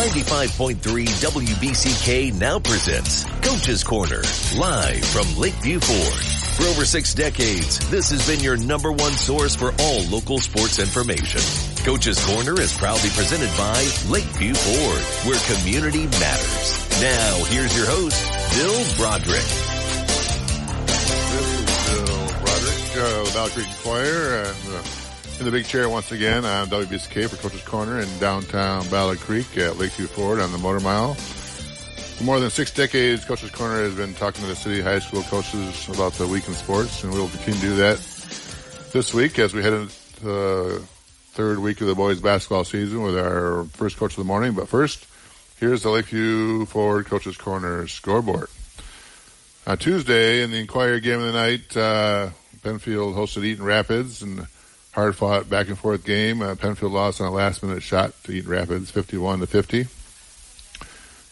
95.3 WBCK now presents Coach's Corner, live from Lakeview Ford. For over 6 decades, this has been your number one source for all local sports information. Coach's Corner is proudly presented by Lakeview Ford, where community matters. Now, here's your host, Bill Broderick. This is Bill Broderick, with Broderick Enquirer, and in the big chair once again on WBCK for Coach's Corner in downtown Battle Creek at Lakeview Ford on the Motor Mile. For more than 6 decades, Coach's Corner has been talking to the city high school coaches about the week in sports, and we will continue to do that this week as we head into the third week of the boys basketball season with our first coach of the morning. But first, here's the Lakeview Ford Coach's Corner scoreboard. On Tuesday, in the Enquirer game of the night, Penfield hosted Eaton Rapids, and hard-fought back-and-forth game. Penfield lost on a last-minute shot to Eaton Rapids, 51-50.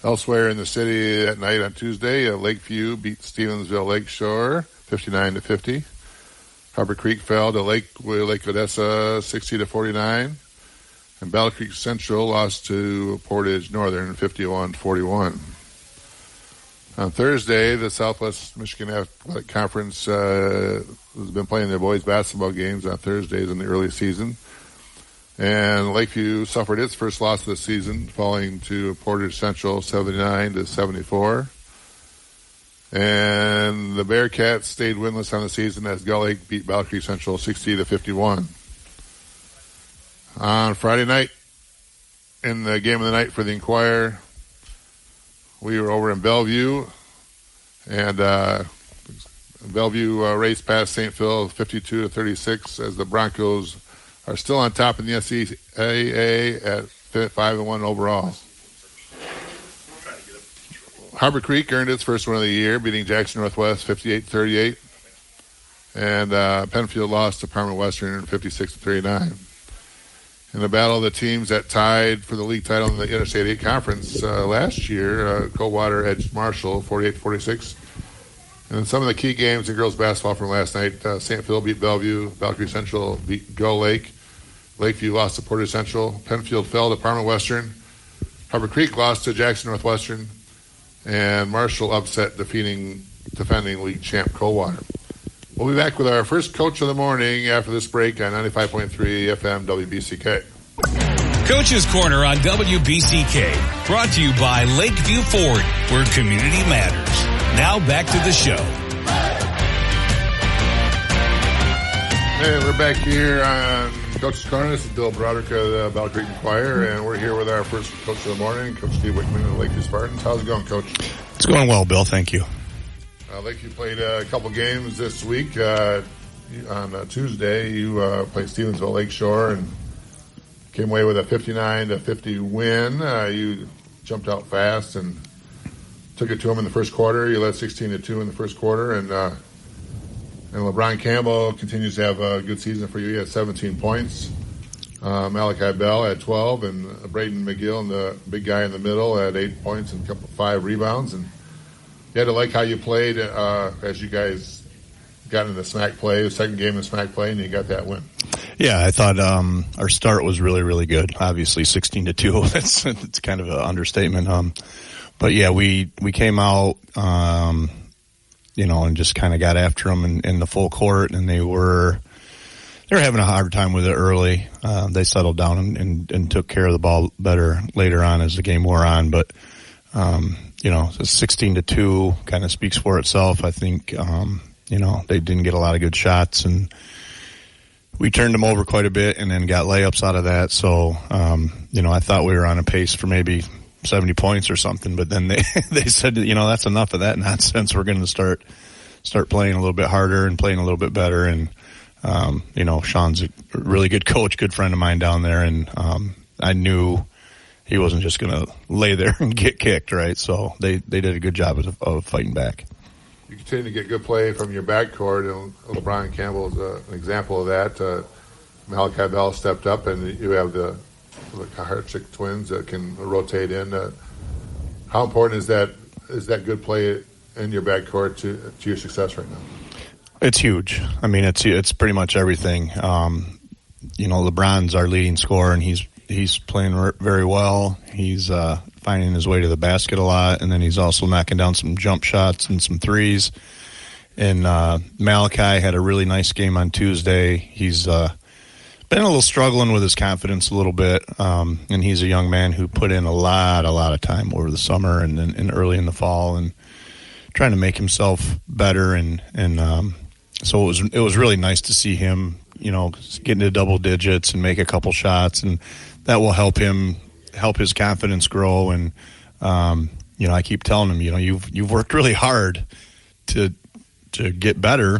Elsewhere in the city that night on Tuesday, Lakeview beat Stevensville Lakeshore, 59-50. Harbor Creek fell to Lake Odessa, 60-49. And Battle Creek Central lost to Portage Northern, 51-41. On Thursday, the Southwest Michigan Athletic Conference has been playing their boys basketball games on Thursdays in the early season. And Lakeview suffered its first loss of the season, falling to Portage Central 79-74. And the Bearcats stayed winless on the season as Gull Lake beat Battle Creek Central 60-51. On Friday night, in the game of the night for the Enquirer, we were over in Bellevue, and Bellevue raced past St. Phil 52-36 as the Broncos are still on top in the SCAA at 5-1 overall. Harbor Creek earned its first win of the year, beating Jackson Northwest 58-38, and Penfield lost to Parma Western 56-39. In the battle of the teams that tied for the league title in the Interstate 8 Conference last year, Coldwater edged Marshall 48-46. And in some of the key games in girls basketball from last night, St. Phil beat Bellevue, Battle Creek Central beat Gull Lake, Lakeview lost to Portage Central, Penfield fell to Parma Western, Harbor Creek lost to Jackson Northwestern, and Marshall upset defending league champ Coldwater. We'll be back with our first coach of the morning after this break on 95.3 FM WBCK. Coach's Corner on WBCK, brought to you by Lakeview Ford, where community matters. Now back to the show. Hey, we're back here on Coach's Corner. This is Bill Broderick of the Battle Creek Enquirer, and we're here with our first coach of the morning, Coach Steve Wickman of the Lakeview Spartans. How's it going, Coach? It's going well, Bill. Thank you. Lakeview played a couple games this week. On Tuesday, you played Stevensville Lakeshore and came away with a 59-50 win. You jumped out fast and took it to them in the first quarter. You led 16-2 in the first quarter, and LeBron Campbell continues to have a good season for you. He had 17 points. Malachi Bell had 12, and Braden McGill, the big guy in the middle, had 8 points and 5 rebounds. And you had to like how you played as you guys got into the SMAC play, the second game of SMAC play, and you got that win. Yeah, I thought our start was really, really good. Obviously, 16-2, it's kind of an understatement. But yeah, we came out, and just kind of got after them in the full court, and they were having a hard time with it early. They settled down and took care of the ball better later on as the game wore on, but. 16-2 kind of speaks for itself. I think, they didn't get a lot of good shots, and we turned them over quite a bit and then got layups out of that. So, I thought we were on a pace for maybe 70 points or something, but then they said, that's enough of that nonsense. We're going to start playing a little bit harder and playing a little bit better. And, Sean's a really good coach, good friend of mine down there. And, I knew he wasn't just going to lay there and get kicked, right? So they did a good job of fighting back. You continue to get good play from your backcourt, and LeBron Campbell is an example of that. Malachi Bell stepped up, and you have the Hartchick twins that can rotate in. How important is that good play in your backcourt to your success right now? It's huge. I mean, it's pretty much everything. LeBron's our leading scorer, and he's he's playing very well. He's finding his way to the basket a lot, and then he's also knocking down some jump shots and some threes. And Malachi had a really nice game on Tuesday. He's been a little struggling with his confidence a little bit, and he's a young man who put in a lot of time over the summer and early in the fall, and trying to make himself better. And so it was really nice to see him, get into double digits and make a couple shots, and that will help his confidence grow. And I keep telling him, you've worked really hard to get better.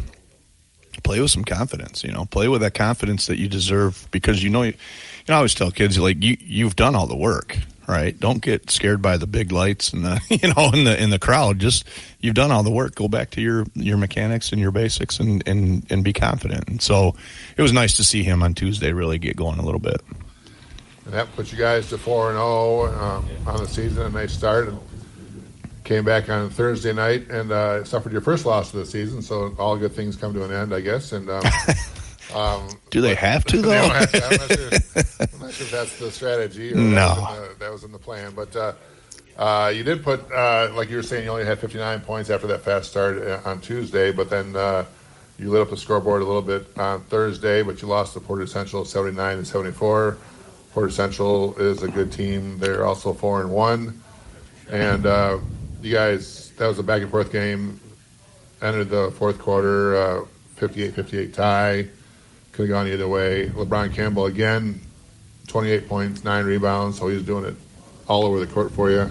Play with some confidence, play with that confidence that you deserve, because I always tell kids, like, you've done all the work, right? Don't get scared by the big lights and the in the crowd. Just, you've done all the work. Go back to your mechanics and your basics and be confident. And so it was nice to see him on Tuesday really get going a little bit. And that put you guys to 4-0 on the season, a nice start. And came back on Thursday night and suffered your first loss of the season, so all good things come to an end, I guess. And do they have to, though? I'm not sure if that's the strategy. Or no. That was in the plan. But you did put, like you were saying, you only had 59 points after that fast start on Tuesday, but then you lit up the scoreboard a little bit on Thursday, but you lost to Portage Central 79-74. Portage Central is a good team. They're also 4-1. And you guys, that was a back-and-forth game. Ended the fourth quarter, 58-58 tie. Could have gone either way. LeBron Campbell, again, 28 points, 9 rebounds, so he's doing it all over the court for you.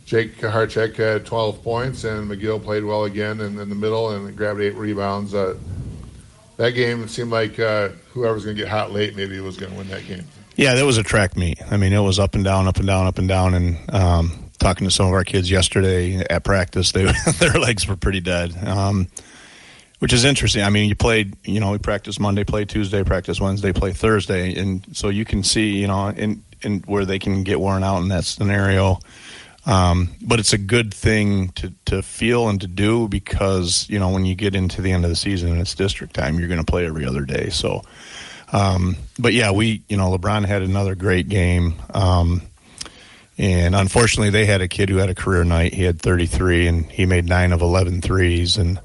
Jake Harchek had 12 points, and McGill played well again in the middle and grabbed 8 rebounds. That game, it seemed like whoever was going to get hot late maybe was going to win that game. Yeah, that was a track meet. I mean, it was up and down, up and down, up and down, and talking to some of our kids yesterday at practice, their legs were pretty dead, which is interesting. I mean, you played, we practiced Monday, play Tuesday, practice Wednesday, play Thursday, and so you can see, in where they can get worn out in that scenario. But it's a good thing to feel and to do, because, when you get into the end of the season and it's district time, you're going to play every other day. So, but yeah, LeBron had another great game. And unfortunately, they had a kid who had a career night. He had 33, and he made 9 of 11 threes. And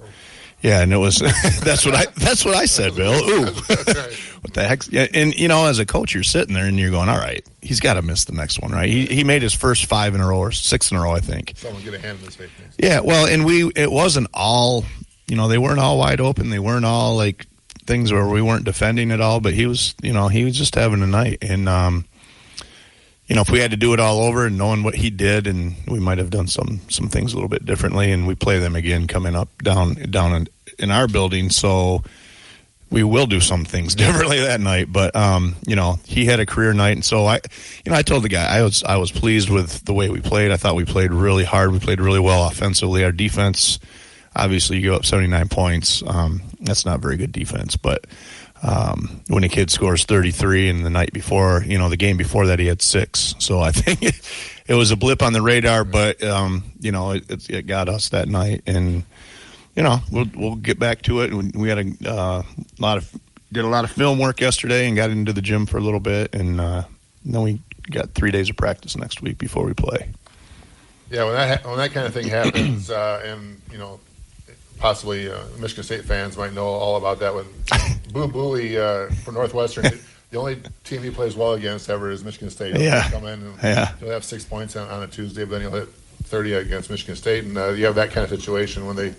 yeah, and it was that's what I said, Bill. Ooh, what the heck? Yeah, and as a coach, you're sitting there and you're going, all right, he's got to miss the next one, right? He made his first 5 in a row or 6 in a row, I think. Someone get a hand in his face. Yeah, well, and it wasn't all, they weren't all wide open. They weren't all like things where we weren't defending at all. But he was just having a night, and if we had to do it all over and knowing what he did, and we might have done some things a little bit differently, and we play them again coming up down in our building, so we will do some things differently that night. But he had a career night, and so I told the guy I was pleased with the way we played. I thought we played really hard. We played really well offensively. Our defense, obviously, you go up 79 points. That's not very good defense, but when a kid scores 33, and the night before, the game before that, he had 6. So I think it was a blip on the radar, but it got us that night, and we'll get back to it. We had did a lot of film work yesterday and got into the gym for a little bit, and then we got 3 days of practice next week before we play. Yeah, when that kind of thing happens, and possibly Michigan State fans might know all about that. When Boo Booley for Northwestern, the only team he plays well against ever is Michigan State. He'll come in and he'll have 6 points on a Tuesday, but then he'll hit 30 against Michigan State. And you have that kind of situation when the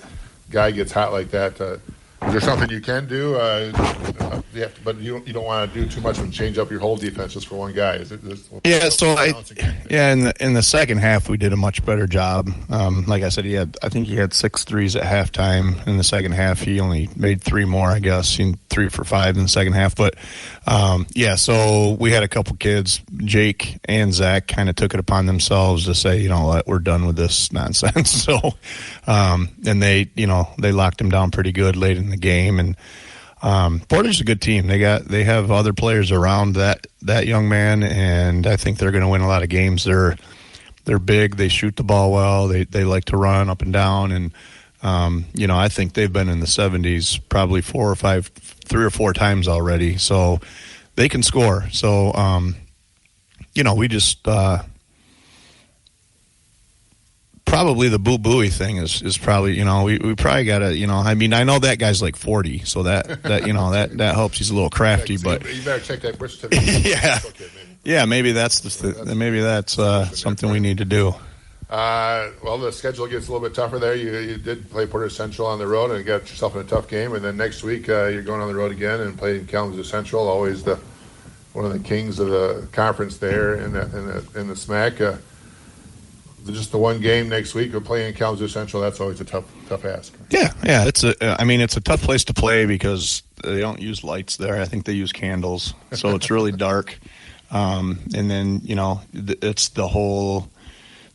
guy gets hot like that. Is there something you can do? But you don't want to do too much and change up your whole defense just for one guy. Is it? In the second half we did a much better job. Like I said, I think he had 6 threes at halftime. In the second half, he only made 3 more, I guess, 3 for 5 in the second half. But so we had a couple kids, Jake and Zach, kind of took it upon themselves to say, what, we're done with this nonsense. So, and they locked him down pretty good late in the game. And Portage is a good team. They have other players around that young man, and I think they're going to win a lot of games. They're big. They shoot the ball well. They like to run up and down, and I think they've been in the 70s probably 3 or 4 times already. So they can score. So we just probably the Boo Booey thing is probably, we probably got to, I mean, I know that guy's like 40, so that that helps. He's a little crafty, but you better check that birth certificate. Yeah. Yeah, maybe that's something we need to do. Well, the schedule gets a little bit tougher there. You did play Porter Central on the road and got yourself in a tough game, and then next week you're going on the road again and playing Kalamazoo Central, always one of the kings of the conference there in the SMAC. Just the one game next week we're playing Kalamazoo Central. That's always a tough ask. Yeah. It's a tough place to play because they don't use lights there. I think they use candles, so it's really dark. And then it's the whole.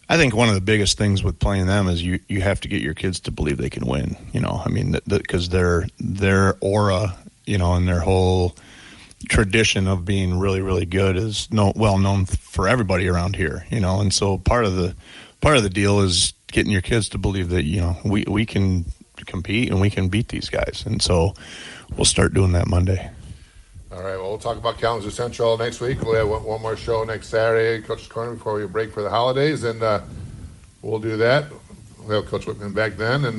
I think one of the biggest things with playing them is you have to get your kids to believe they can win. I mean, because their aura, and their whole tradition of being really, really good is well known for everybody around here. And so part of the deal is getting your kids to believe that we can compete and we can beat these guys. And so we'll start doing that Monday. All right, well, we'll talk about Kalamazoo Central next week. We'll have one more show next Saturday, Coach's Corner, before we break for the holidays, and we'll do that. We'll have Coach Whitman back then, and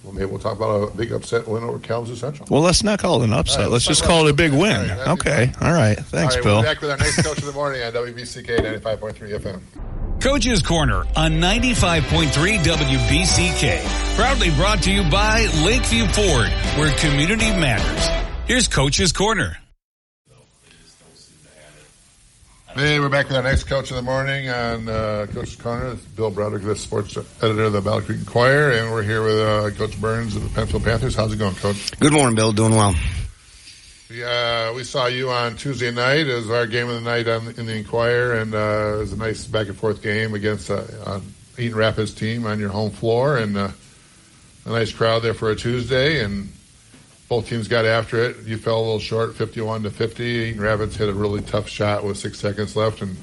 maybe we'll talk about a big upset win over Kalamazoo Central. Well, let's not call it an upset. Right, let's just call it a big win. Right, okay, all right. Thanks, Bill. We'll be back with our next Coach of the Morning on WBCK 95.3 FM. Coach's Corner on 95.3 WBCK. Proudly brought to you by Lakeview Ford, where community matters. Here's Coach's Corner. Hey, we're back with our next Coach of the Morning on Coach's Corner. This is Bill Broderick, the sports editor of the Battle Creek Enquirer, and we're here with Coach Burns of the Penfield Panthers. How's it going, Coach? Good morning, Bill. Doing well. We saw you on Tuesday night. It was our game of the night in the Enquirer, and it was a nice back-and-forth game against Eaton Rapids team on your home floor, and a nice crowd there for a Tuesday, and both teams got after it. You fell a little short, 51-50. Eaton Rapids hit a really tough shot with 6 seconds left, and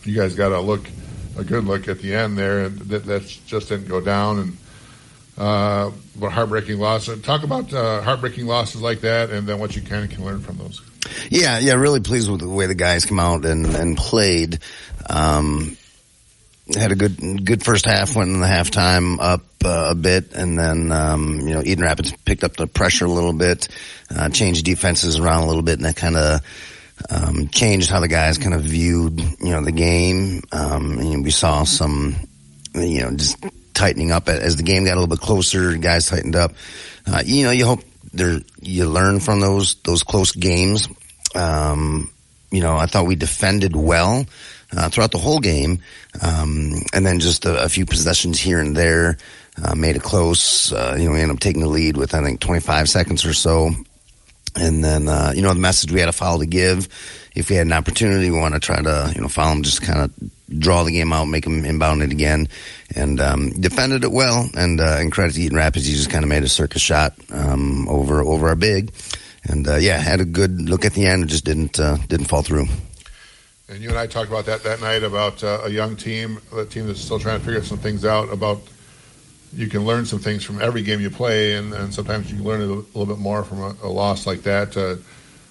you guys got a good look at the end there, and that just didn't go down. And but heartbreaking loss. Talk about heartbreaking losses like that, and then what you kind of can learn from those. Yeah, really pleased with the way the guys come out and played. Had a good first half, went in the halftime up a bit, and then Eaton Rapids picked up the pressure a little bit, changed defenses around a little bit, and that kind of changed how the guys kind of viewed the game. And we saw some just tightening up as the game got a little bit closer. Guys tightened up. You hope you learn from those close games. I thought we defended well throughout the whole game, and then just a few possessions here and there made it close. We ended up taking the lead with, I think, 25 seconds or so. And then, the message we had a foul to give. If we had an opportunity, we want to try to, foul them, just kind of draw the game out, make them inbound it again. And defended it well. And credit to Eaton Rapids, he just kind of made a circus shot over our big. And, had a good look at the end. It just didn't fall through. And you and I talked about that night about a young team, a team that's still trying to figure some things out about you can learn some things from every game you play, and sometimes you can learn a little bit more from a loss like that.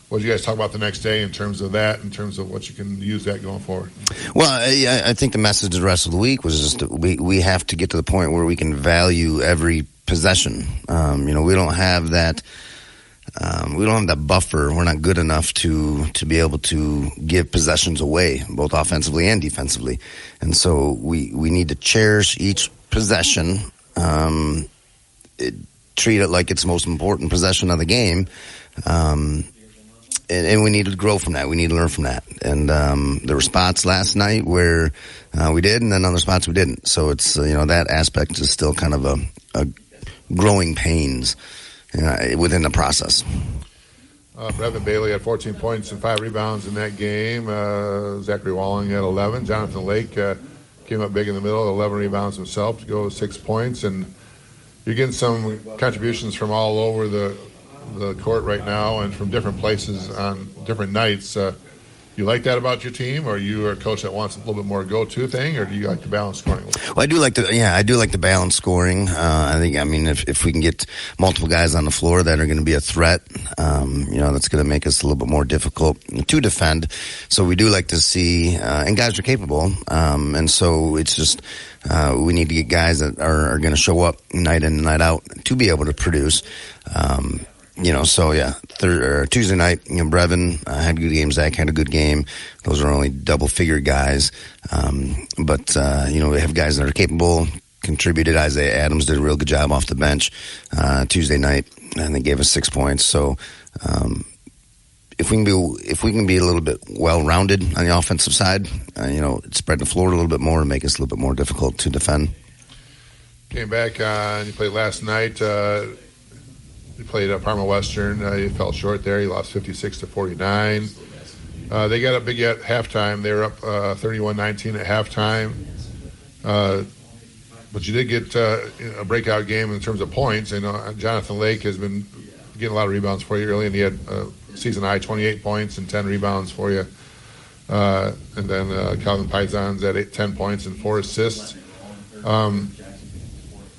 What did you guys talk about the next day in terms of that, in terms of what you can use that going forward? Well, I think the message the rest of the week was just that we have to get to the point where we can value every possession. We don't have that. We don't have that buffer. We're not good enough to be able to give possessions away, both offensively and defensively. And so we need to cherish each possession, treat it like it's the most important possession of the game, and we need to grow from that. We need to learn from that. And there were spots last night where we did, and then other spots we didn't. So it's that aspect is still kind of a growing pains within the process. Brevin Bailey had 14 points and 5 rebounds in that game. Zachary Walling had 11. Jonathan Lake came up big in the middle, 11 rebounds himself to go with 6 points. And you're getting some contributions from all over the court right now and from different places on different nights. You You like that about your team, or you are a coach that wants a little bit more go-to thing, or do you like the balanced scoring? Well, I do like the balanced scoring. If we can get multiple guys on the floor that are going to be a threat, that's going to make us a little bit more difficult to defend. So we do like to see, and guys are capable. And so it's just, we need to get guys that are going to show up night in and night out to be able to produce. Tuesday night, Brevin had a good game. Zach had a good game. Those are only double-figure guys. We have guys that are capable, contributed. Isaiah Adams did a real good job off the bench Tuesday night, and they gave us 6 points. So if we can be a little bit well-rounded on the offensive side, spread the floor a little bit more and make us a little bit more difficult to defend. Came back and you played last night. You played Parma Western. You fell short there. You lost 56-49. They got up big at halftime. They were up 31-19 at halftime. But you did get a breakout game in terms of points. Jonathan Lake has been getting a lot of rebounds for you early, and he had season high 28 points and 10 rebounds for you. And then Calvin Pizon's at 10 points and 4 assists.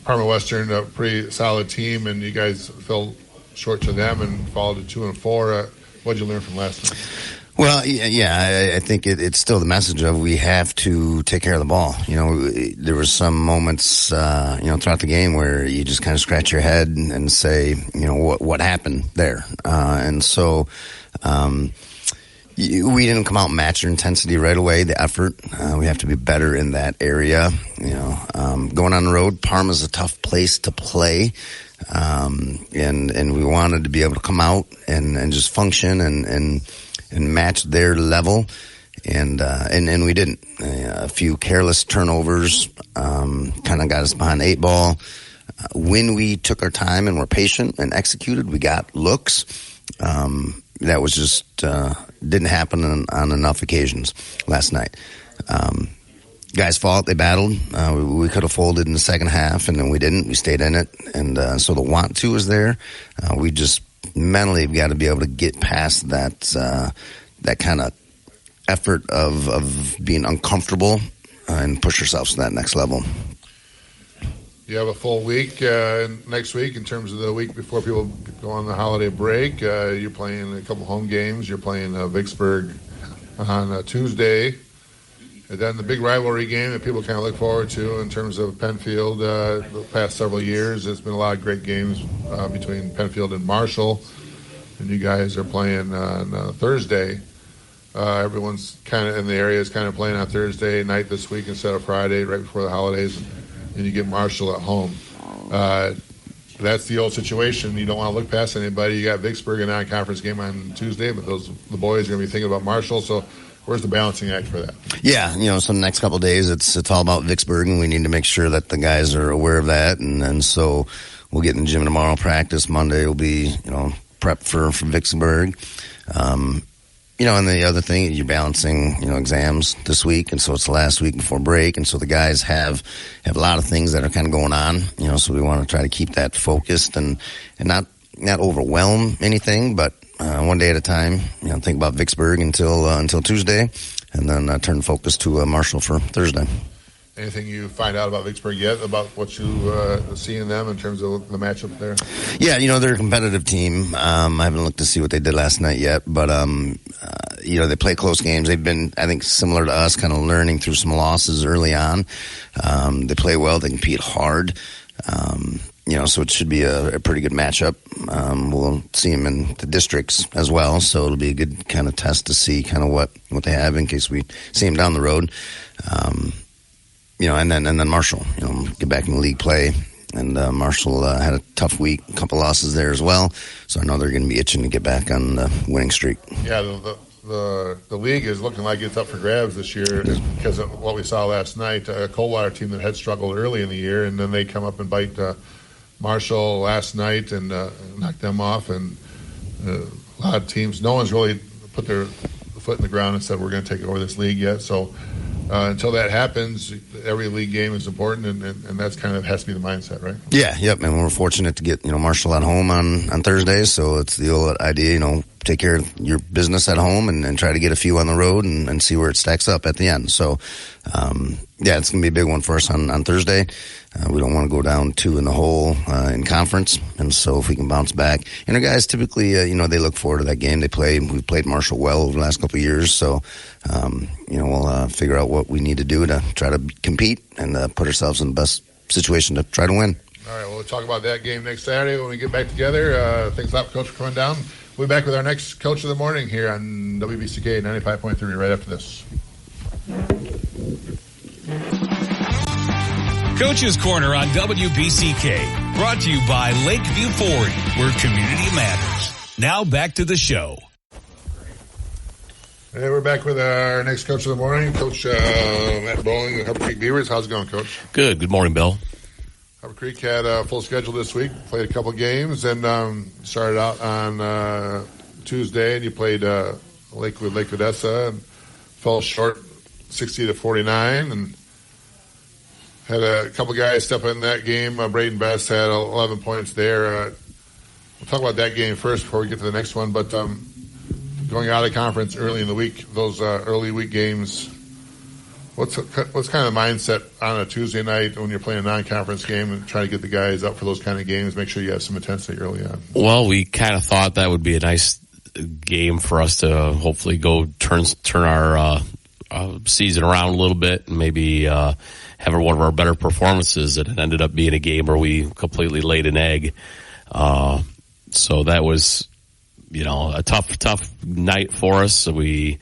Parma Western, a pretty solid team, and you guys fell short to them and followed to 2-4. What did you learn from last night? Well, I think it's still the message of we have to take care of the ball. There were some moments, throughout the game where you just kind of scratch your head and say, what happened there? We didn't come out and match their intensity right away, the effort. We have to be better in that area. Going on the road, Parma's a tough place to play. And we wanted to be able to come out and just function and match their level. And we didn't. A few careless turnovers, kind of got us behind the 8 ball. When we took our time and were patient and executed, we got looks. That was just didn't happen on enough occasions last night. Guys fought, they battled. We could have folded in the second half, and then we didn't. We stayed in it, and so the want to is there. We just mentally got to be able to get past that kind of effort of being uncomfortable and push ourselves to that next level. You have a full week next week in terms of the week before people go on the holiday break. You're playing a couple home games. You're playing Vicksburg on Tuesday. And then the big rivalry game that people kind of look forward to in terms of Penfield the past several years. There's been a lot of great games between Penfield and Marshall. And you guys are playing on Thursday. Everyone's kind of in the area is kind of playing on Thursday night this week instead of Friday, right before the holidays. And you get Marshall at home. That's the old situation. You don't want to look past anybody. You got Vicksburg, a non-conference game on Tuesday, but the boys are going to be thinking about Marshall. So where's the balancing act for that? Yeah, so the next couple of days, it's all about Vicksburg, and we need to make sure that the guys are aware of that. And so we'll get in the gym tomorrow, practice. Monday will be, prep for Vicksburg. And the other thing, you're balancing, exams this week, and so it's the last week before break, and so the guys have a lot of things that are kind of going on, so we want to try to keep that focused and not overwhelm anything, but one day at a time, think about Vicksburg until Tuesday, and then turn focus to Marshall for Thursday. Anything you find out about Vicksburg yet, about what you see in them in terms of the matchup there? Yeah, they're a competitive team. I haven't looked to see what they did last night yet, but, they play close games. They've been, I think, similar to us, kind of learning through some losses early on. They play well. They compete hard. So it should be a pretty good matchup. We'll see them in the districts as well, so it'll be a good kind of test to see kind of what they have in case we see them down the road. And then Marshall, get back in the league play. And Marshall had a tough week, a couple losses there as well. So I know they're going to be itching to get back on the winning streak. Yeah, the league is looking like it's up for grabs this year because of what we saw last night. A Coldwater team that had struggled early in the year, and then they come up and bite Marshall last night and knock them off. And a lot of teams, no one's really put their foot in the ground and said we're going to take over this league yet. So until that happens, every league game is important, and that's kind of has to be the mindset, right? Yeah, yep. And we're fortunate to get Marshall at home on Thursday, so it's the old idea, take take care of your business at home and try to get a few on the road and see where it stacks up at the end. So, it's going to be a big one for us on Thursday. We don't want to go down 2 in the hole in conference, and so if we can bounce back. And our guys typically, they look forward to that game. We've played Marshall well over the last couple of years, so we'll figure out what we need to do to try to compete and put ourselves in the best situation to try to win. All right, we'll talk about that game next Saturday when we get back together. Thanks a lot, Coach, for coming down. We'll be back with our next Coach of the Morning here on WBCK 95.3 right after this. Coach's Corner on WBCK, brought to you by Lakeview Ford, where community matters. Now back to the show. Hey, we're back with our next Coach of the Morning, Coach Matt Bowling of Harbor Creek Beavers. How's it going, Coach? Good. Good morning, Bill. Harbor Creek had a full schedule this week, played a couple games, and started out on Tuesday, and you played Lake Odessa and fell short 60-49, and had a couple guys step in that game. Braden Best had 11 points there. We'll talk about that game first before we get to the next one, but going out of conference early in the week, those early week games, what's kind of the mindset on a Tuesday night when you're playing a non-conference game and trying to get the guys up for those kind of games, make sure you have some intensity early on? Well, we kind of thought that would be a nice game for us to hopefully go turn our season around a little bit and maybe have one of our better performances. It ended up being a game where we completely laid an egg. So that was, a tough night for us. So we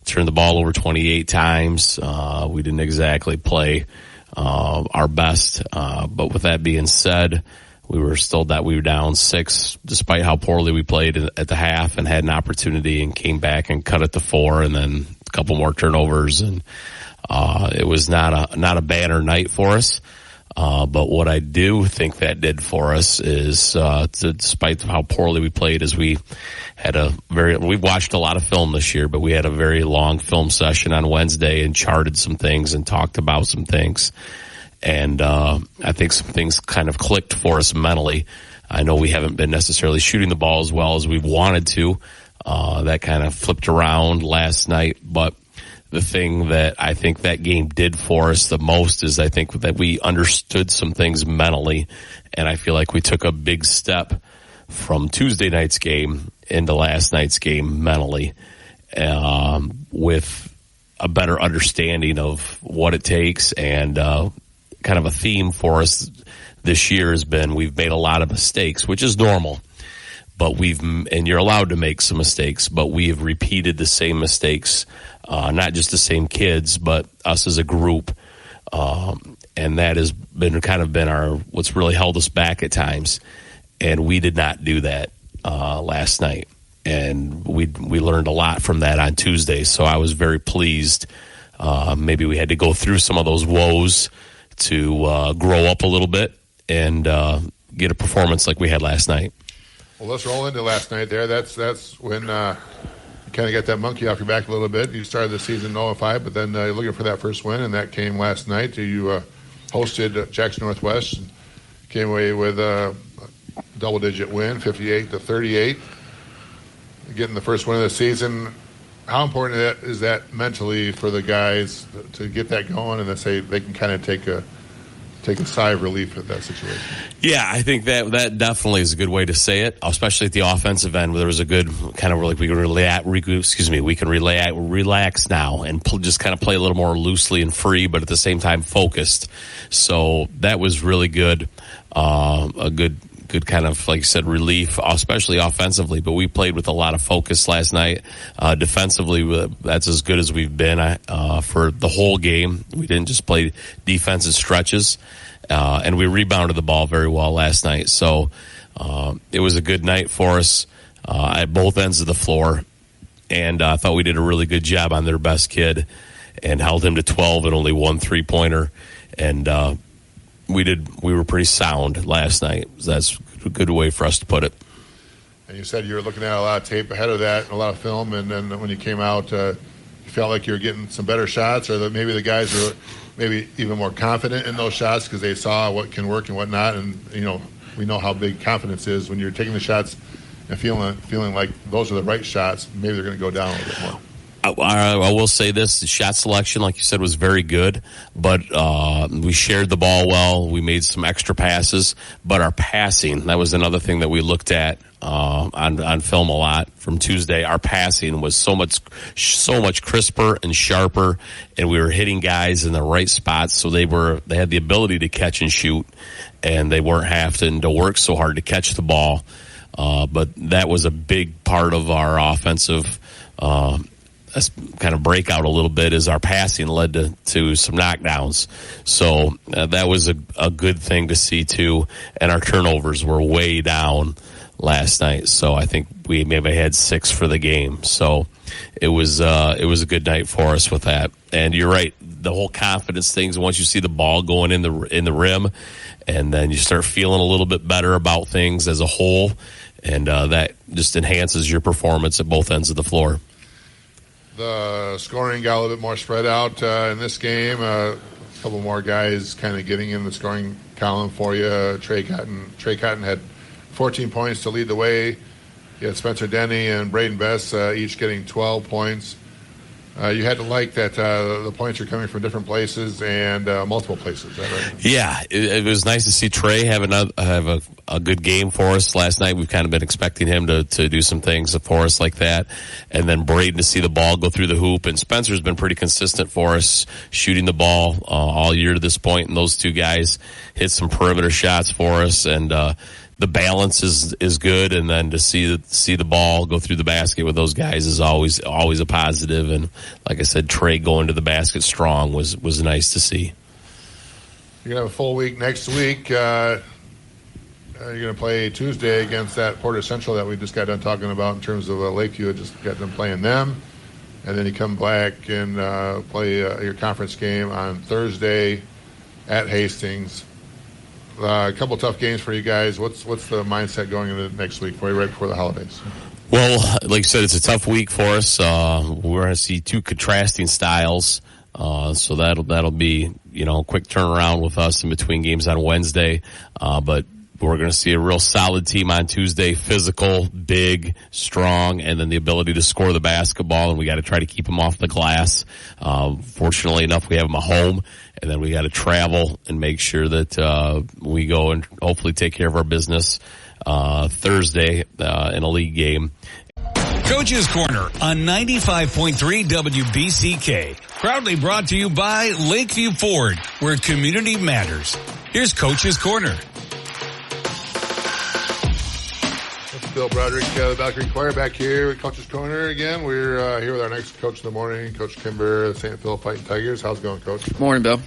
turned the ball over 28 times. We didn't exactly play our best. But with that being said, we were down 6 despite how poorly we played at the half, and had an opportunity and came back and cut it to 4, and then a couple more turnovers, and it was not a banner night for us. But what I do think that did for us is, despite how poorly we played, is we had we've watched a lot of film this year, but we had a very long film session on Wednesday and charted some things and talked about some things. And, I think some things kind of clicked for us mentally. I know we haven't been necessarily shooting the ball as well as we wanted to. That kind of flipped around last night, but the thing that I think that game did for us the most is I think that we understood some things mentally, and I feel like we took a big step from Tuesday night's game into last night's game mentally, with a better understanding of what it takes. And kind of a theme for us this year has been we've made a lot of mistakes, which is normal. But and you're allowed to make some mistakes, but we have repeated the same mistakes, not just the same kids, but us as a group. And that has been what's really held us back at times. And we did not do that, last night. And we learned a lot from that on Tuesday. So I was very pleased. Maybe we had to go through some of those woes to, grow up a little bit and, get a performance like we had last night. Well, let's roll into last night there. That's when you kind of got that monkey off your back a little bit. You started the season 0-5, but then you're looking for that first win, and that came last night. You hosted Jackson Northwest and came away with a double-digit win, 58-38, getting the first win of the season. How important is that mentally for the guys to get that going and to say they can kind of take a sigh of relief at that situation? Yeah, I think that definitely is a good way to say it, especially at the offensive end, where there was a good kind of like we can relax now and just kind of play a little more loosely and free, but at the same time focused. So that was really good. A good kind of, like you said, relief, especially offensively. But we played with a lot of focus last night. Defensively, that's as good as we've been for the whole game. We didn't just play defensive stretches, and we rebounded the ball very well last night. So it was a good night for us at both ends of the floor, and I thought we did a really good job on their best kid and held him to 12 and only 1 3-pointer. And we were pretty sound last night. That's a good way for us to put it. And you said you were looking at a lot of tape ahead of that, a lot of film, and then when you came out, you felt like you were getting some better shots, or that maybe the guys were maybe even more confident in those shots because they saw what can work and what not. And we know how big confidence is when you're taking the shots and feeling like those are the right shots, maybe they're going to go down a little bit more. I will say this, the shot selection, like you said, was very good, but we shared the ball well. We made some extra passes, but our passing, that was another thing that we looked at on film a lot from Tuesday. Our passing was so much crisper and sharper, and we were hitting guys in the right spots, so they had the ability to catch and shoot, and they weren't having to work so hard to catch the ball. But that was a big part of our offensive kind of breakout a little bit, as our passing led to some knockdowns. So that was a good thing to see too. And our turnovers were way down last night. So I think we maybe had 6 for the game. So it was a good night for us with that. And you're right, the whole confidence things. Once you see the ball going in the rim, and then you start feeling a little bit better about things as a whole, and that just enhances your performance at both ends of the floor. The scoring got a little bit more spread out in this game. A couple more guys kind of getting in the scoring column for you. Trey Cotton had 14 points to lead the way. You had Spencer Denny and Braden Bess each getting 12 points. You had to like that the points are coming from different places and multiple places. Is that right? Yeah, it was nice to see Trey have a good game for us last night. We've kind of been expecting him to do some things for us like that. And then Braden to see the ball go through the hoop. And Spencer's been pretty consistent for us, shooting the ball all year to this point. And those two guys hit some perimeter shots for us. And the balance is good, and then to see the ball go through the basket with those guys is always a positive. And like I said, Trey going to the basket strong was nice to see. You're gonna have a full week next week. You're gonna play Tuesday against that Porter Central that we just got done talking about in terms of Lakeview. Just got done playing them, and then you come back and play your conference game on Thursday at Hastings. A couple tough games for you guys. What's the mindset going into next week for you, right before the holidays? Well, like you said, it's a tough week for us. We're going to see two contrasting styles, so that'll be a quick turnaround with us in between games on Wednesday. But we're going to see a real solid team on Tuesday, physical, big, strong, and then the ability to score the basketball. And we got to try to keep them off the glass. Fortunately enough, we have them at home. And then we got to travel and make sure that we go and hopefully take care of our business Thursday in a league game. Coach's Corner on 95.3 WBCK. Proudly brought to you by Lakeview Ford, where community matters. Here's Coach's Corner. That's Bill Broderick, the Battle Creek Enquirer, back here with Coach's Corner again. We're here with our next coach in the morning, Coach Kimber, the St. Phil Fighting Tigers. How's it going, Coach? Morning, Bill.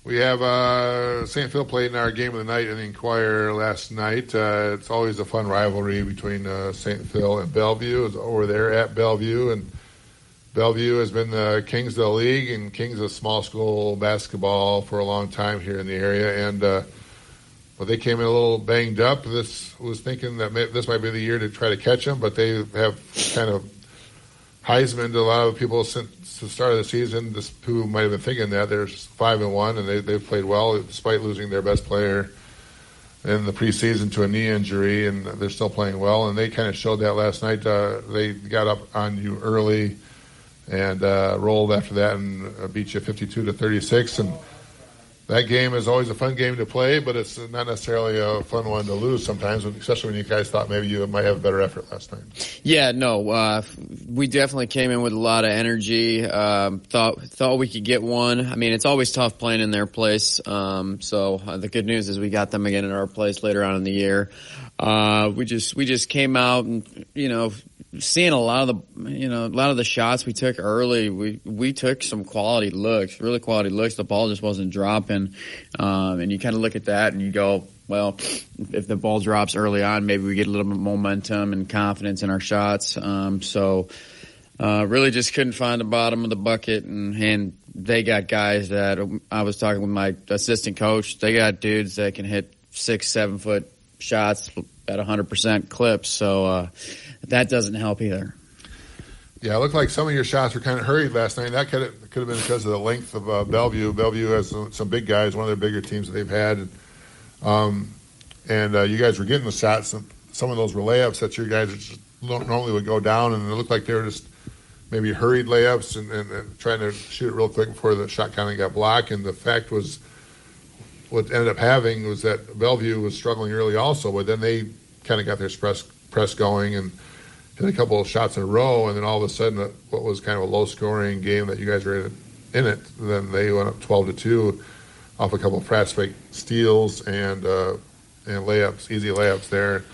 We have St. Phil played in our game of the night in the Enquirer last night. It's always a fun rivalry between St. Phil and Bellevue. It's over there at Bellevue, and Bellevue has been the kings of the league and kings of small school basketball for a long time here in the area. And but they came in a little banged up. This was thinking that this might be the year to try to catch them, but they have kind of Heisman to a lot of people since the start of the season, who might have been thinking that. They're 5-1, and they've played well despite losing their best player in the preseason to a knee injury, and they're still playing well. And they kind of showed that last night. They got up on you early and rolled after that and beat you 52-36. And that game is always a fun game to play, but it's not necessarily a fun one to lose sometimes, especially when you guys thought maybe you might have a better effort last night. Yeah, no, we definitely came in with a lot of energy. Thought we could get one. I mean, it's always tough playing in their place. So the good news is we got them again in our place later on in the year. We just came out and, seeing a lot of the shots we took early, we took some quality looks, really quality looks. The ball just wasn't dropping. And you kind of look at that and you go, well, if the ball drops early on, maybe we get a little bit of momentum and confidence in our shots. So really just couldn't find the bottom of the bucket, and they got guys that I was talking with my assistant coach. They got dudes that can hit 6-7 foot shots at 100% clips. So, that doesn't help either. Yeah, it looked like some of your shots were kind of hurried last night. That could have been because of the length of Bellevue. Bellevue has some big guys, one of their bigger teams that they've had. And you guys were getting the shots some of those were layups that your guys just normally would go down, and it looked like they were just maybe hurried layups and trying to shoot it real quick before the shot kind of got blocked. And the fact was, what ended up having was that Bellevue was struggling early also, but then they kind of got their press going and hit a couple of shots in a row, and then all of a sudden, what was kind of a low-scoring game that you guys were in it, then they went up 12-2 off a couple of fast break steals and layups, easy layups there.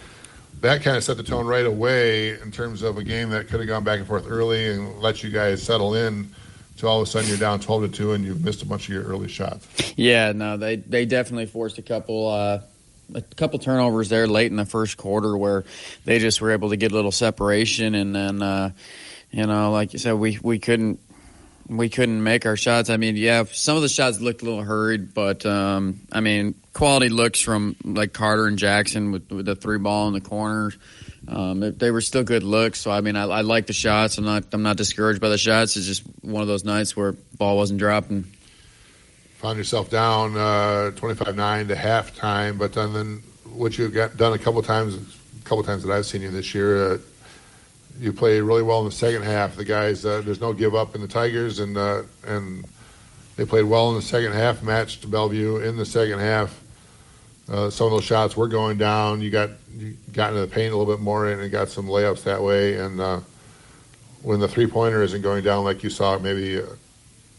That kind of set the tone right away in terms of a game that could have gone back and forth early and let you guys settle in. So all of a sudden you're down 12-2 and you've missed a bunch of your early shots. Yeah, no, they definitely forced a couple turnovers there late in the first quarter where they just were able to get a little separation, and then like you said, we couldn't make our shots. I mean, yeah, some of the shots looked a little hurried, but I mean, quality looks from like Carter and Jackson with the 3-ball in the corners. They were still good looks. So I mean, I like the shots. I'm not discouraged by the shots. It's just one of those nights where ball wasn't dropping. Found yourself down 25-9 to halftime, but then what you've done a couple times that I've seen you this year. You play really well in the second half. The guys, there's no give up in the Tigers, and they played well in the second half. Matched Bellevue in the second half. Some of those shots were going down. You got into the paint a little bit more and got some layups that way. And when the 3-pointer isn't going down like you saw maybe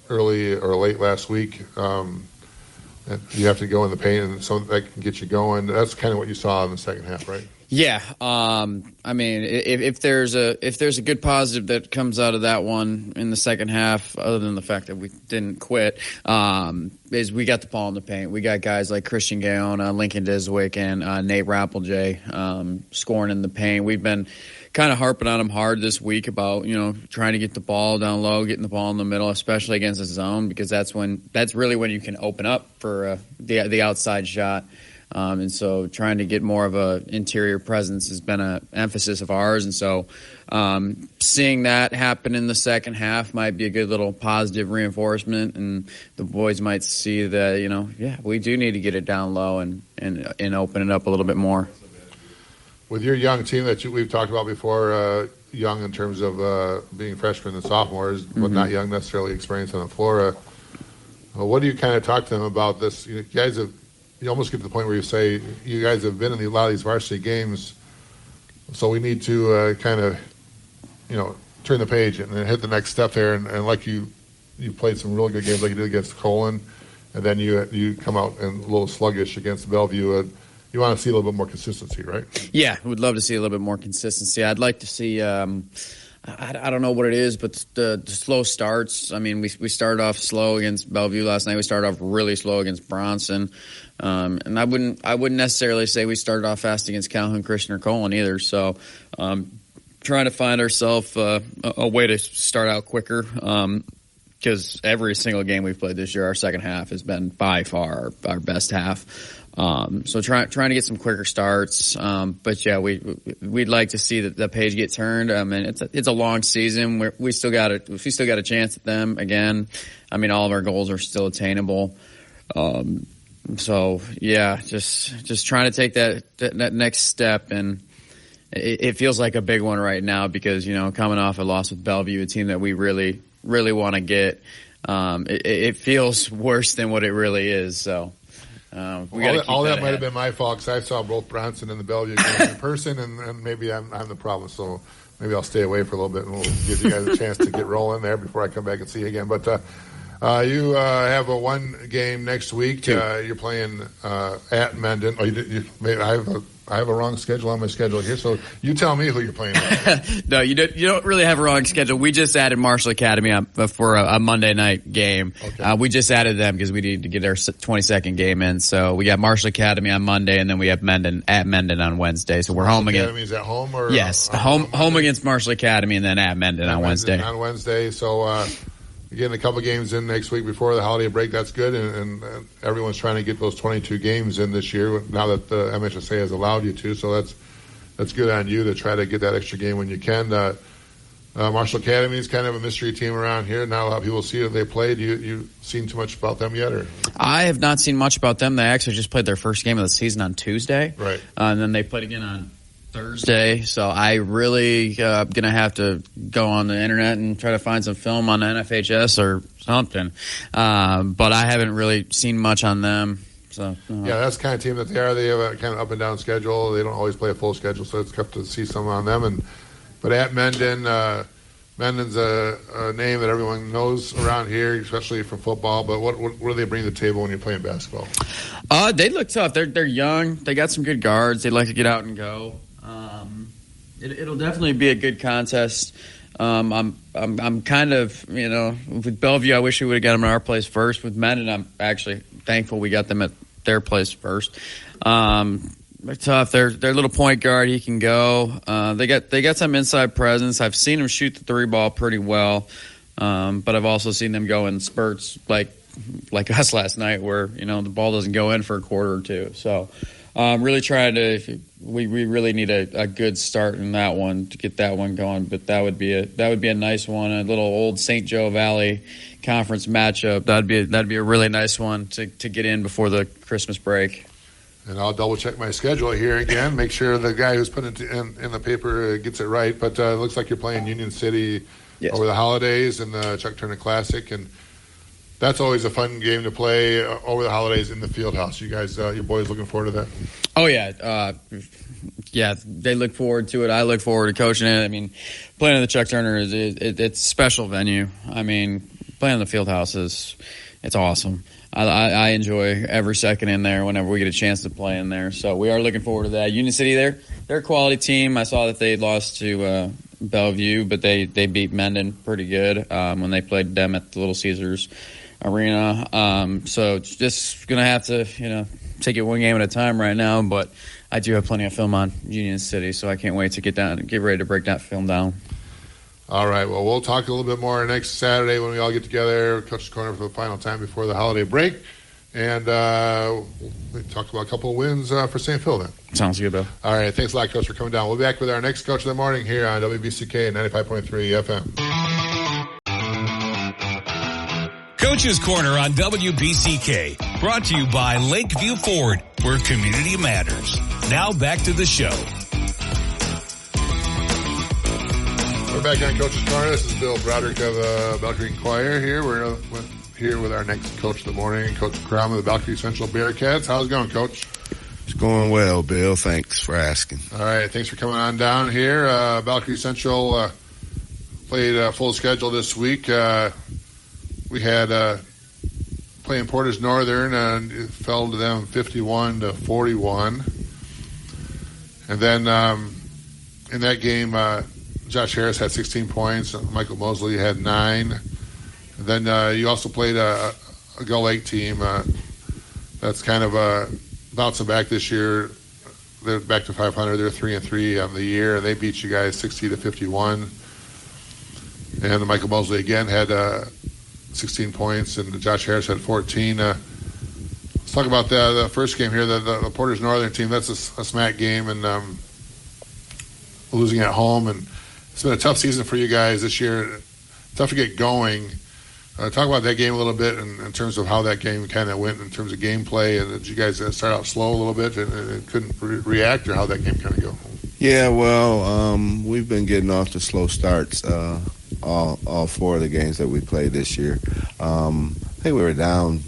early or late last week, you have to go in the paint, and so that can get you going. That's kind of what you saw in the second half, right? Yeah, I mean, if there's a good positive that comes out of that one in the second half, other than the fact that we didn't quit, is we got the ball in the paint. We got guys like Christian Gaona, Lincoln Diswick, and Nate Rappeljay scoring in the paint. We've been kind of harping on them hard this week about trying to get the ball down low, getting the ball in the middle, especially against the zone, because that's really when you can open up for the outside shot. And so trying to get more of a interior presence has been an emphasis of ours. And so seeing that happen in the second half might be a good little positive reinforcement, and the boys might see that, we do need to get it down low and open it up a little bit more. With your young team that we've talked about before, young in terms of being freshmen and sophomores, but not young necessarily experienced on the floor, what do you kind of talk to them about this? You guys have... You almost get to the point where you say, you guys have been in a lot of these varsity games, so we need to kind of, turn the page and hit the next step there. And like you played some really good games like you did against Colon, and then you come out and a little sluggish against Bellevue. You want to see a little bit more consistency, right? Yeah, we'd love to see a little bit more consistency. I'd like to see I don't know what it is, but the slow starts. I mean, we started off slow against Bellevue last night. We started off really slow against Bronson. And I wouldn't necessarily say we started off fast against Calhoun, Christian, or Colon either. So trying to find ourselves a way to start out quicker, because every single game we've played this year, our second half has been by far our best half. So trying to get some quicker starts. But yeah, we'd like to see that the page get turned. And it's a long season. We still got a chance at them again. I mean, all of our goals are still attainable. So yeah, just trying to take that next step, and it feels like a big one right now because coming off a loss with Bellevue, a team that we really really want to get, it feels worse than what it really is. So. All that might have been my fault because I saw both Bronson and the Bellevue games in person, and maybe I'm the problem. So maybe I'll stay away for a little bit, and we'll give you guys a chance to get rolling there before I come back and see you again. But you have a one game next week. You're playing at Mendon. I have a wrong schedule on my schedule here, so you tell me who you're playing with. No, you don't really have a wrong schedule. We just added Marshall Academy for a Monday night game. Okay. We just added them because we needed to get our 22nd game in. So we got Marshall Academy on Monday, and then we have Mendon on Wednesday. So we're home again. Academy is at home, or yes, home against Marshall Academy, and then at Mendon on Wednesday. On Wednesday, so. Getting a couple games in next week before the holiday break, that's good, and everyone's trying to get those 22 games in this year now that the MHSA has allowed you to, so that's good on you to try to get that extra game when you can. Marshall Academy is kind of a mystery team around here. Not a lot of people see that they played. You seen too much about them yet? Or I have not seen much about them. They actually just played their first game of the season on Tuesday. Right. And then they played again on Thursday, so I really gonna have to go on the internet and try to find some film on NFHS or something. But I haven't really seen much on them. So yeah, that's the kind of team that they are. They have a kind of up and down schedule. They don't always play a full schedule, so it's tough to see some on them. But at Menden, Menden's a name that everyone knows around here, especially from football. But what do they bring to the table when you're playing basketball? They look tough. They're young. They got some good guards. They like to get out and go. It'll definitely be a good contest. I'm kind of, with Bellevue, I wish we would have got them in our place first. With Menden, I'm actually thankful we got them at their place first. They're tough. Their little point guard, he can go. They got some inside presence. I've seen them shoot the three ball pretty well, but I've also seen them go in spurts like us last night, where the ball doesn't go in for a quarter or two. So really trying to. We really need a good start in that one to get that one going. But that would be a nice one. A little old St. Joe Valley Conference matchup. That'd be a really nice one to get in before the Christmas break. And I'll double check my schedule here again, make sure the guy who's putting it in the paper gets it right. But it looks like you're playing Union City over the holidays in the Chuck Turner Classic, and that's always a fun game to play over the holidays in the field house. You guys, your boys looking forward to that? Oh, yeah. Yeah, they look forward to it. I look forward to coaching it. I mean, playing in the Chuck Turner it's a special venue. I mean, playing in the field house it's awesome. I enjoy every second in there whenever we get a chance to play in there. So we are looking forward to that. Union City, they're a quality team. I saw that they lost to Bellevue, but they beat Menden pretty good when they played them at the Little Caesars Arena. So it's just going to have to, take it one game at a time right now. But I do have plenty of film on Union City, so I can't wait to get ready to break that film down. All right, well, we'll talk a little bit more next Saturday when we all get together, Coach's Corner for the final time before the holiday break. And we talk about a couple of wins for St. Phil then. Sounds good, Bill. All right, thanks a lot, Coach, for coming down. We'll be back with our next Coach of the Morning here on WBCK 95.3 FM. Coach's Corner on WBCK, brought to you by Lakeview Ford, where community matters. Now back to the show. We're back on Coach's Corner. This is Bill Broderick of the Battle Creek Enquirer here. We're here with our next Coach of the Morning, Coach Crum of the Battle Creek Central Bearcats. How's it going, Coach? It's going well, Bill. Thanks for asking. All right, thanks for coming on down here. Battle Creek Central played a full schedule this week. We had playing Portage Northern, and it fell to them 51-41. And then in that game, Josh Harris had 16 points. Michael Mosley had 9. And then you also played a Gull Lake team that's kind of bouncing back this year. They're back to 500. They're 3-3 on the year, and they beat you guys 60-51. And Michael Mosley again had 16 points, and Josh Harris had 14. Let's talk about the first game here. The Portage Northern team. That's a SMAC game, and losing at home, and it's been a tough season for you guys this year. Tough to get going. Talk about that game a little bit in terms of how that game kind of went in terms of gameplay, and did you guys start out slow a little bit and couldn't react, or how that game kind of go? Yeah, well, we've been getting off to slow starts all 4 of the games that we played this year. I think we were down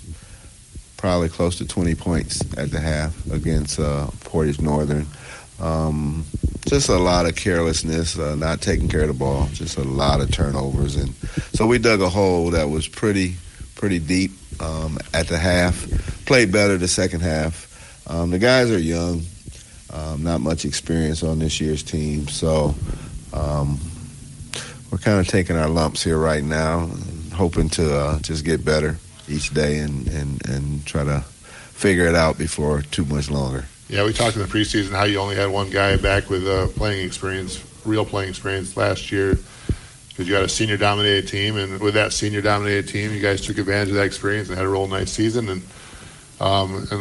probably close to 20 points at the half against Portage Northern. Just a lot of carelessness, not taking care of the ball, just a lot of turnovers. And so we dug a hole that was pretty deep at the half. Played better the second half. The guys are young, not much experience on this year's team. So we're kind of taking our lumps here right now, hoping to just get better each day and try to figure it out before too much longer. Yeah, we talked in the preseason how you only had one guy back with playing experience, real playing experience last year, because you had a senior-dominated team, and with that senior-dominated team, you guys took advantage of that experience and had a real nice season. And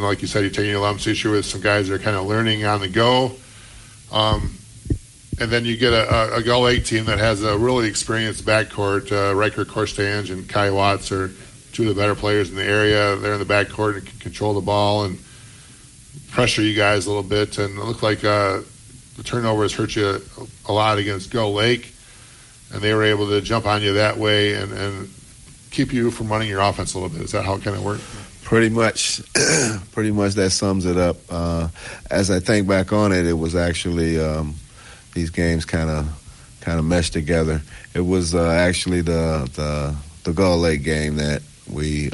like you said, you're taking your lumps this year with some guys that are kind of learning on the go. And then you get a Gull Lake team that has a really experienced backcourt. Riker Korstange and Kai Watts are 2 of the better players in the area. They're in the backcourt and can control the ball and pressure you guys a little bit. And it looked like the turnovers hurt you a lot against Gull Lake, and they were able to jump on you that way and keep you from running your offense a little bit. Is that how it kind of worked? Pretty much. Pretty much that sums it up. As I think back on it, it was actually these games kind of meshed together. It was actually the Gull Lake game that we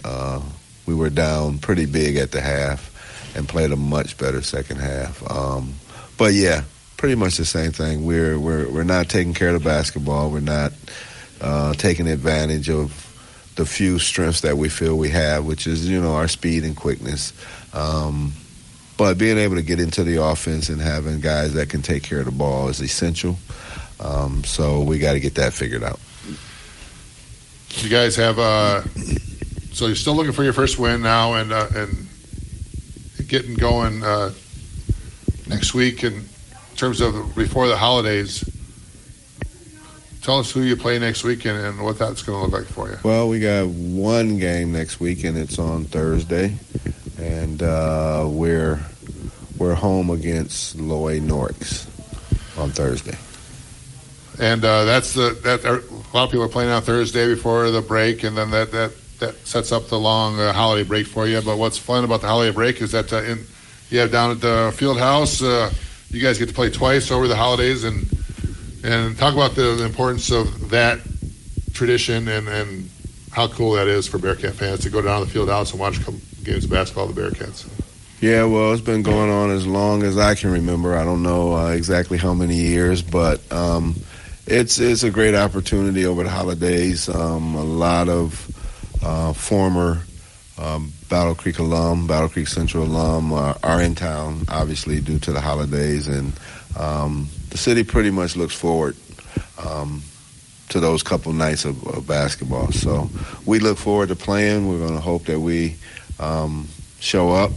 were down pretty big at the half and played a much better second half. But yeah, pretty much the same thing. We're not taking care of the basketball. We're not taking advantage of the few strengths that we feel we have, which is, our speed and quickness. But being able to get into the offense and having guys that can take care of the ball is essential. So we got to get that figured out. You guys have so you're still looking for your first win now, and getting going next week in terms of before the holidays. Tell us who you play next week and what that's going to look like for you. Well, we got one game next week, and it's on Thursday, and we're home against Loy Norix on Thursday. And that's a lot of people are playing on Thursday before the break, and then that sets up the long holiday break for you. But what's fun about the holiday break is that you have down at the field house, you guys get to play twice over the holidays, and talk about the importance of that tradition and how cool that is for Bearcat fans to go down to the field house and watch a couple games of basketball with the Bearcats. Yeah, well, it's been going on as long as I can remember. I don't know exactly how many years, but it's a great opportunity over the holidays. A lot of former Battle Creek alum, Battle Creek Central alum are in town, obviously, due to the holidays, and the city pretty much looks forward to those couple nights of basketball. So we look forward to playing. We're going to hope that we show up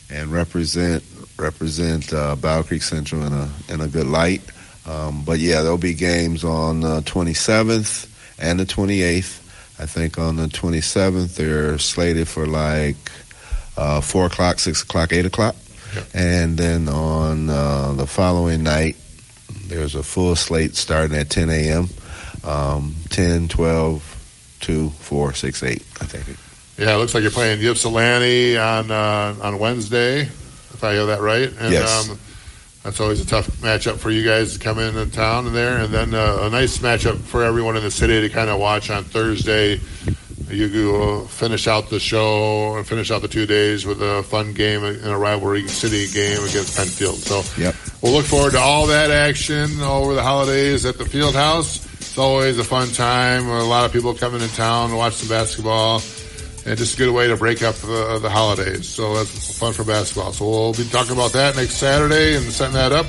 and represent Battle Creek Central in a good light. But yeah, there'll be games on the 27th and the 28th. I think on the 27th they're slated for like 4 o'clock, 6 o'clock, 8 o'clock. Yep. And then on the following night, there's a full slate starting at 10 a.m., 10, 12, 2, 4, 6, 8, I think. Yeah, it looks like you're playing Ypsilanti on Wednesday, if I hear that right. And, yes. That's always a tough matchup for you guys to come into town there. And then a nice matchup for everyone in the city to kind of watch on Thursday. You finish out the show and finish out the 2 days with a fun game in a rivalry city game against Penfield. So yep. We'll look forward to all that action over the holidays at the field house. It's always a fun time. A lot of people coming in town to watch some basketball. And just a good way to break up the holidays. So that's fun for basketball. So we'll be talking about that next Saturday and setting that up,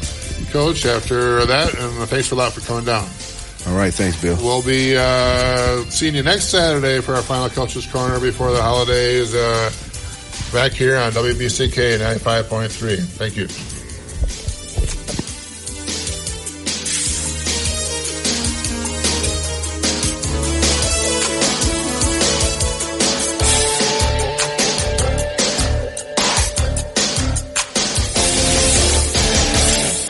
Coach, after that. And thanks a lot for coming down. All right. Thanks, Bill. We'll be seeing you next Saturday for our final Coach's Corner before the holidays back here on WBCK 95.3. Thank you.